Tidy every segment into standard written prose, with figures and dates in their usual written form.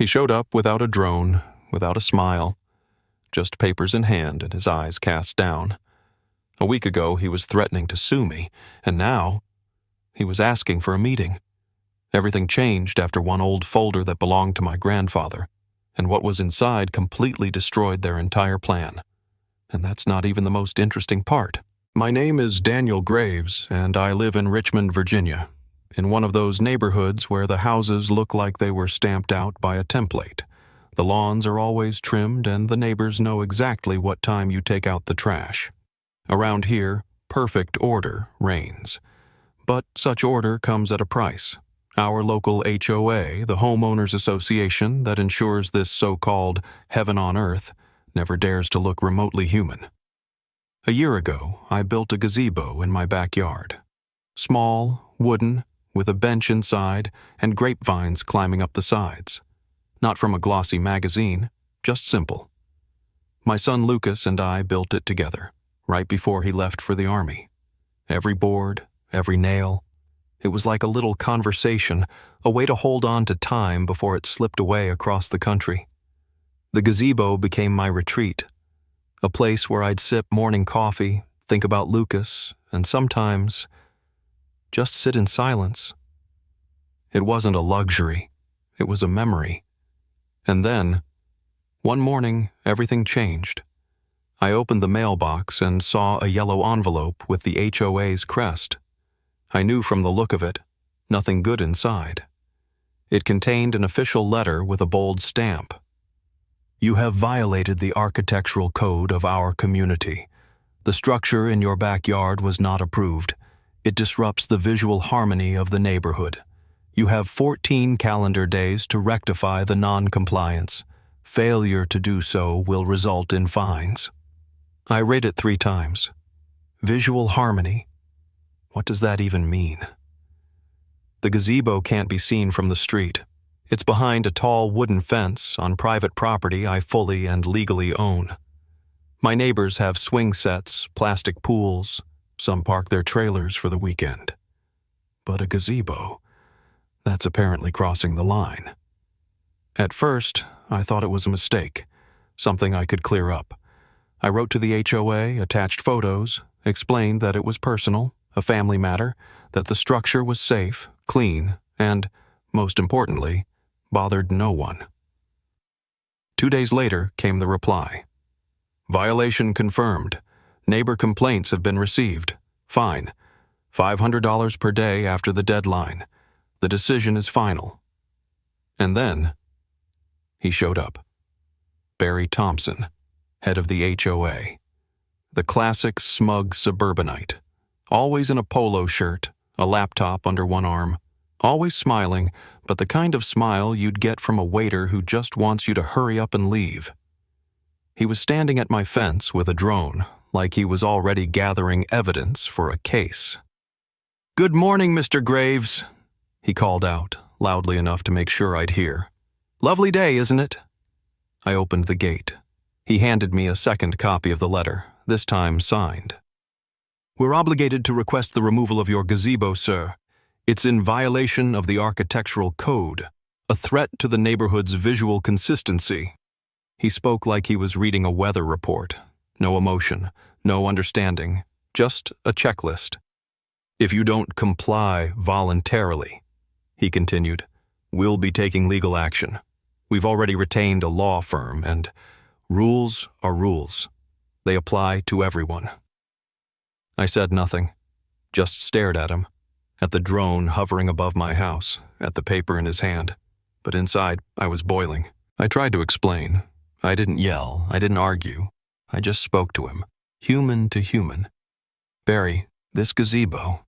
He showed up without a drone, without a smile, just papers in hand and his eyes cast down. A week ago he was threatening to sue me, and now he was asking for a meeting. Everything changed after one old folder that belonged to my grandfather, and what was inside completely destroyed their entire plan. And that's not even the most interesting part. My name is Daniel Graves, and I live in Richmond, Virginia, in one of those neighborhoods where the houses look like they were stamped out by a template. The lawns are always trimmed, and the neighbors know exactly what time you take out the trash. Around here, perfect order reigns. But such order comes at a price. Our local HOA, the Homeowners Association that ensures this so-called heaven on earth, never dares to look remotely human. A year ago, I built a gazebo in my backyard. Small, wooden, with a bench inside and grapevines climbing up the sides. Not from a glossy magazine, just simple. My son Lucas and I built it together, right before he left for the army. Every board, every nail. It was like a little conversation, a way to hold on to time before it slipped away across the country. The gazebo became my retreat, a place where I'd sip morning coffee, think about Lucas, and sometimes just sit in silence. It wasn't a luxury, it was a memory. And then, one morning, everything changed. I opened the mailbox and saw a yellow envelope with the HOA's crest. I knew from the look of it, nothing good inside. It contained an official letter with a bold stamp. You have violated the architectural code of our community. The structure in your backyard was not approved. It disrupts the visual harmony of the neighborhood. You have 14 calendar days to rectify the non-compliance. Failure to do so will result in fines. I read it 3 times. Visual harmony. What does that even mean? The gazebo can't be seen from the street. It's behind a tall wooden fence on private property I fully and legally own. My neighbors have swing sets, plastic pools. Some park their trailers for the weekend. But a gazebo, that's apparently crossing the line. At first, I thought it was a mistake, something I could clear up. I wrote to the HOA, attached photos, explained that it was personal, a family matter, that the structure was safe, clean, and, most importantly, bothered no one. 2 days later came the reply. Violation confirmed. Neighbor complaints have been received. Fine. $500 per day after the deadline. The decision is final. And then, he showed up. Barry Thompson, head of the HOA. The classic smug suburbanite. Always in a polo shirt, a laptop under one arm. Always smiling, but the kind of smile you'd get from a waiter who just wants you to hurry up and leave. He was standing at my fence with a drone, like he was already gathering evidence for a case. "Good morning, Mr. Graves," he called out, loudly enough to make sure I'd hear. "Lovely day, isn't it?" I opened the gate. He handed me a second copy of the letter, this time signed. "We're obligated to request the removal of your gazebo, sir. It's in violation of the architectural code, a threat to the neighborhood's visual consistency." He spoke like he was reading a weather report. No emotion, no understanding, just a checklist. "If you don't comply voluntarily," he continued, "we'll be taking legal action. We've already retained a law firm, and rules are rules. They apply to everyone." I said nothing, just stared at him, at the drone hovering above my house, at the paper in his hand. But inside, I was boiling. I tried to explain. I didn't yell, I didn't argue. I just spoke to him, human to human. "Barry, this gazebo,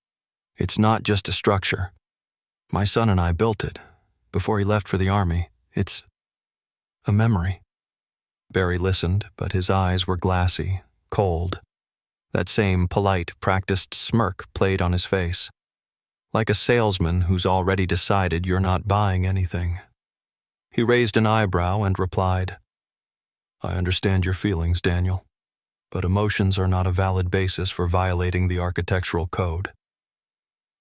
it's not just a structure. My son and I built it before he left for the army. It's a memory." Barry listened, but his eyes were glassy, cold. That same polite, practiced smirk played on his face, like a salesman who's already decided you're not buying anything. He raised an eyebrow and replied, "I understand your feelings, Daniel, but emotions are not a valid basis for violating the architectural code."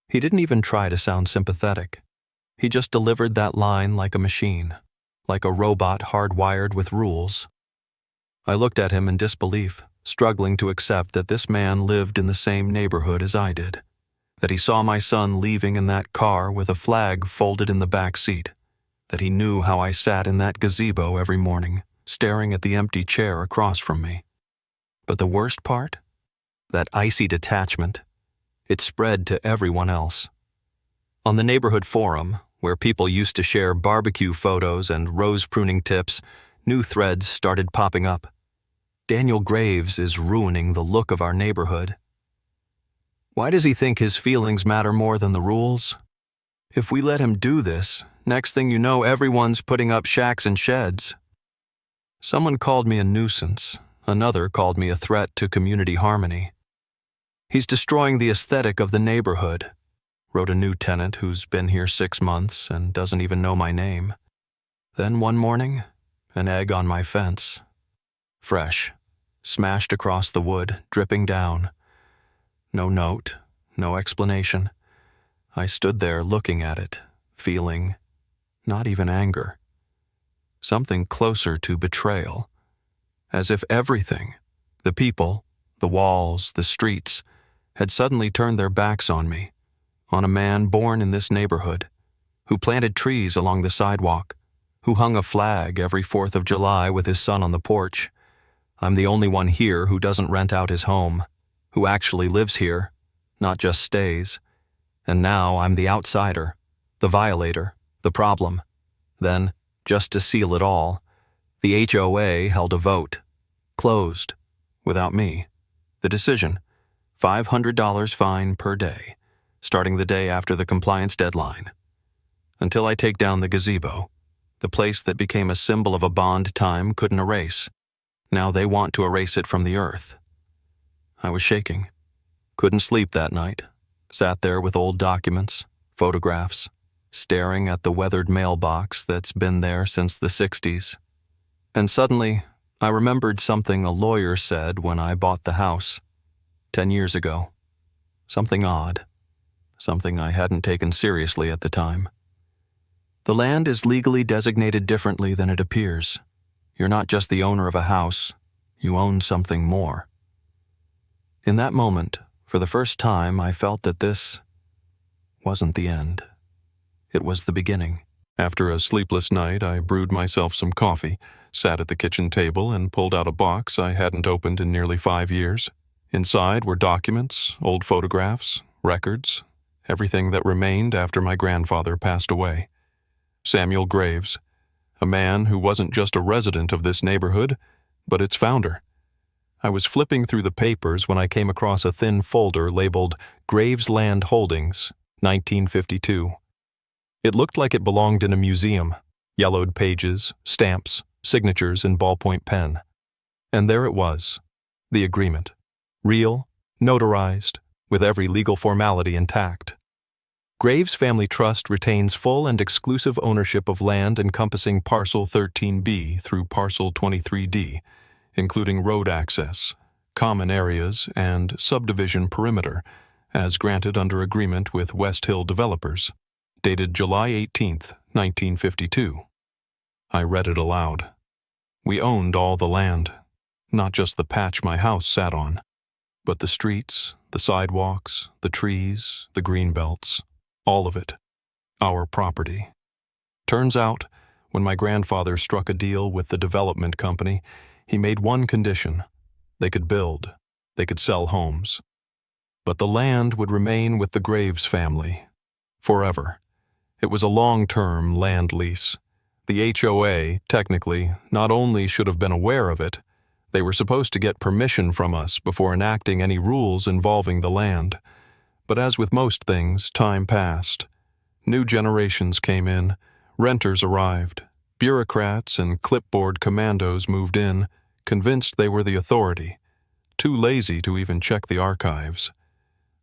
He didn't even try to sound sympathetic. He just delivered that line like a machine. like a robot hardwired with rules. I looked at him in disbelief, struggling to accept that this man lived in the same neighborhood as I did, that he saw my son leaving in that car with a flag folded in the back seat, that he knew how I sat in that gazebo every morning, staring at the empty chair across from me. But the worst part? That icy detachment. It spread to everyone else. On the neighborhood forum, where people used to share barbecue photos and rose pruning tips, new threads started popping up. Daniel Graves is ruining the look of our neighborhood. Why does he think his feelings matter more than the rules? If we let him do this, next thing you know, everyone's putting up shacks and sheds. Someone called me a nuisance. Another called me a threat to community harmony. He's destroying the aesthetic of the neighborhood, wrote a new tenant who's been here 6 months and doesn't even know my name. Then one morning, an egg on my fence. Fresh, smashed across the wood, dripping down. No note, no explanation. I stood there looking at it, feeling not even anger. Something closer to betrayal. As if everything, the people, the walls, the streets, had suddenly turned their backs on me, on a man born in this neighborhood, who planted trees along the sidewalk, who hung a flag every 4th of July with his son on the porch. I'm the only one here who doesn't rent out his home, who actually lives here, not just stays. And now I'm the outsider, the violator, the problem. Then, just to seal it all, the HOA held a vote. Closed. Without me. The decision, $500 fine per day, starting the day after the compliance deadline. Until I take down the gazebo, the place that became a symbol of a bond time couldn't erase. Now they want to erase it from the earth. I was shaking. Couldn't sleep that night. Sat there with old documents, photographs, staring at the weathered mailbox that's been there since the 60s. And suddenly, I remembered something a lawyer said when I bought the house, 10 years ago. Something odd. Something I hadn't taken seriously at the time. The land is legally designated differently than it appears. You're not just the owner of a house, you own something more. In that moment, for the first time, I felt that this wasn't the end. It was the beginning. After a sleepless night, I brewed myself some coffee, sat at the kitchen table, and pulled out a box I hadn't opened in nearly 5 years. Inside were documents, old photographs, records, everything that remained after my grandfather passed away. Samuel Graves, a man who wasn't just a resident of this neighborhood, but its founder. I was flipping through the papers when I came across a thin folder labeled Graves Land Holdings, 1952. It looked like it belonged in a museum, yellowed pages, stamps, signatures in ballpoint pen. And there it was, the agreement. Real, notarized, with every legal formality intact. Graves Family Trust retains full and exclusive ownership of land encompassing Parcel 13B through Parcel 23D, including road access, common areas, and subdivision perimeter, as granted under agreement with West Hill Developers, dated July 18, 1952. I read it aloud. We owned all the land, not just the patch my house sat on, but the streets, the sidewalks, the trees, the green belts, all of it, our property. Turns out, when my grandfather struck a deal with the development company, he made one condition. They could build, they could sell homes. But the land would remain with the Graves family, forever. It was a long-term land lease. The HOA, technically, not only should have been aware of it, they were supposed to get permission from us before enacting any rules involving the land. But as with most things, time passed. New generations came in, renters arrived, bureaucrats and clipboard commandos moved in, convinced they were the authority, too lazy to even check the archives.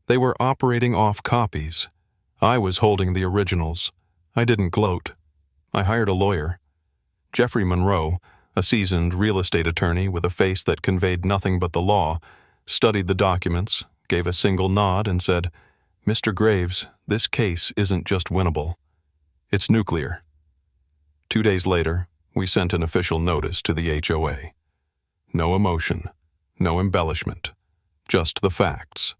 They were operating off copies. I was holding the originals. I didn't gloat. I hired a lawyer. Jeffrey Monroe, a seasoned real estate attorney with a face that conveyed nothing but the law, studied the documents, gave a single nod, and said, "Mr. Graves, this case isn't just winnable. It's nuclear." 2 days later, we sent an official notice to the HOA. No emotion, no embellishment, just the facts.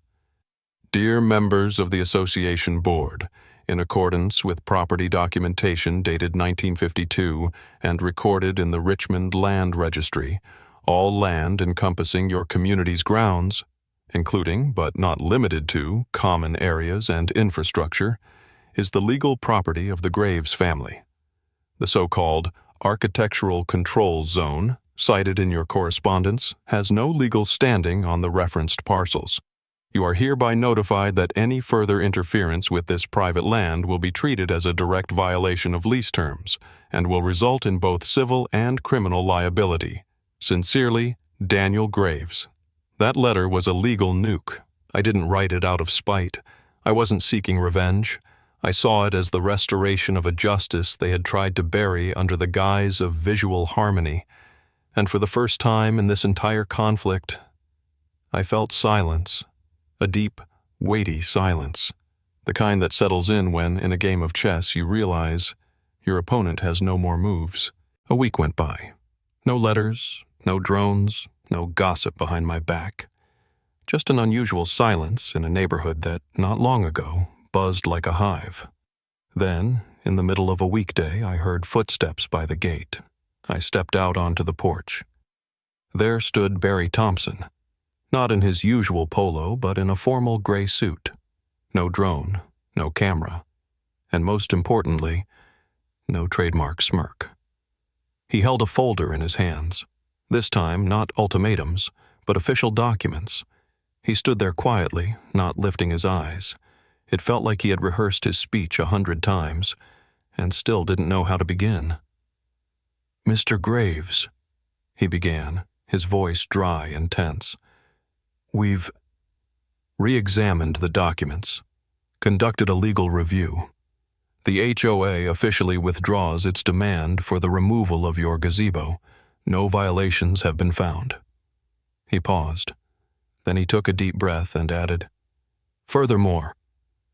Dear members of the association board, in accordance with property documentation dated 1952 and recorded in the Richmond Land Registry, all land encompassing your community's grounds, including but not limited to common areas and infrastructure, is the legal property of the Graves family. The so-called architectural control zone, cited in your correspondence, has no legal standing on the referenced parcels. You are hereby notified that any further interference with this private land will be treated as a direct violation of lease terms and will result in both civil and criminal liability. Sincerely, Daniel Graves. That letter was a legal nuke. I didn't write it out of spite. I wasn't seeking revenge. I saw it as the restoration of a justice they had tried to bury under the guise of visual harmony. And for the first time in this entire conflict, I felt silence. A deep, weighty silence. The kind that settles in when, in a game of chess, you realize your opponent has no more moves. A week went by. No letters, no drones, no gossip behind my back. Just an unusual silence in a neighborhood that, not long ago, buzzed like a hive. Then, in the middle of a weekday, I heard footsteps by the gate. I stepped out onto the porch. There stood Barry Thompson. Not in his usual polo, but in a formal gray suit. No drone, no camera, and most importantly, no trademark smirk. He held a folder in his hands. This time, not ultimatums, but official documents. He stood there quietly, not lifting his eyes. It felt like he had rehearsed his speech 100 times, and still didn't know how to begin. "Mr. Graves," he began, his voice dry and tense. "We've re-examined the documents, conducted a legal review. The HOA officially withdraws its demand for the removal of your gazebo. No violations have been found." He paused. Then he took a deep breath and added, "Furthermore,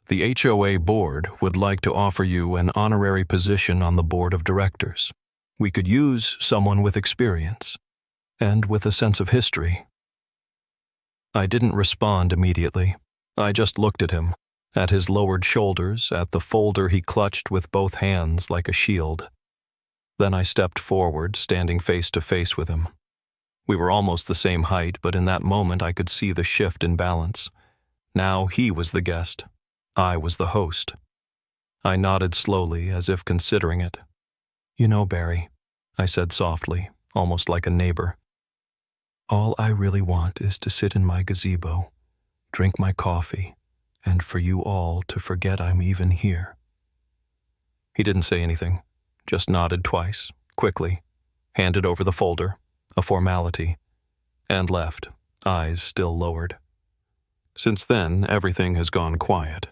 the HOA board would like to offer you an honorary position on the board of directors. We could use someone with experience and with a sense of history." I didn't respond immediately. I just looked at him, at his lowered shoulders, at the folder he clutched with both hands like a shield. Then I stepped forward, standing face to face with him. We were almost the same height, but in that moment I could see the shift in balance. Now he was the guest. I was the host. I nodded slowly, as if considering it. "You know, Barry," I said softly, almost like a neighbor, "all I really want is to sit in my gazebo, drink my coffee, and for you all to forget I'm even here." He didn't say anything, just nodded twice, quickly, handed over the folder, a formality, and left, eyes still lowered. Since then, everything has gone quiet.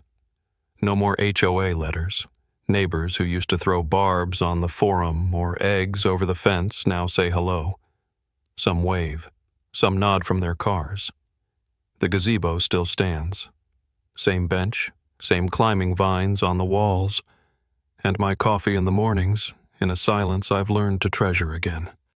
No more HOA letters. Neighbors who used to throw barbs on the forum or eggs over the fence now say hello. Some wave. Some nod from their cars. The gazebo still stands. Same bench, same climbing vines on the walls, and my coffee in the mornings in a silence I've learned to treasure again.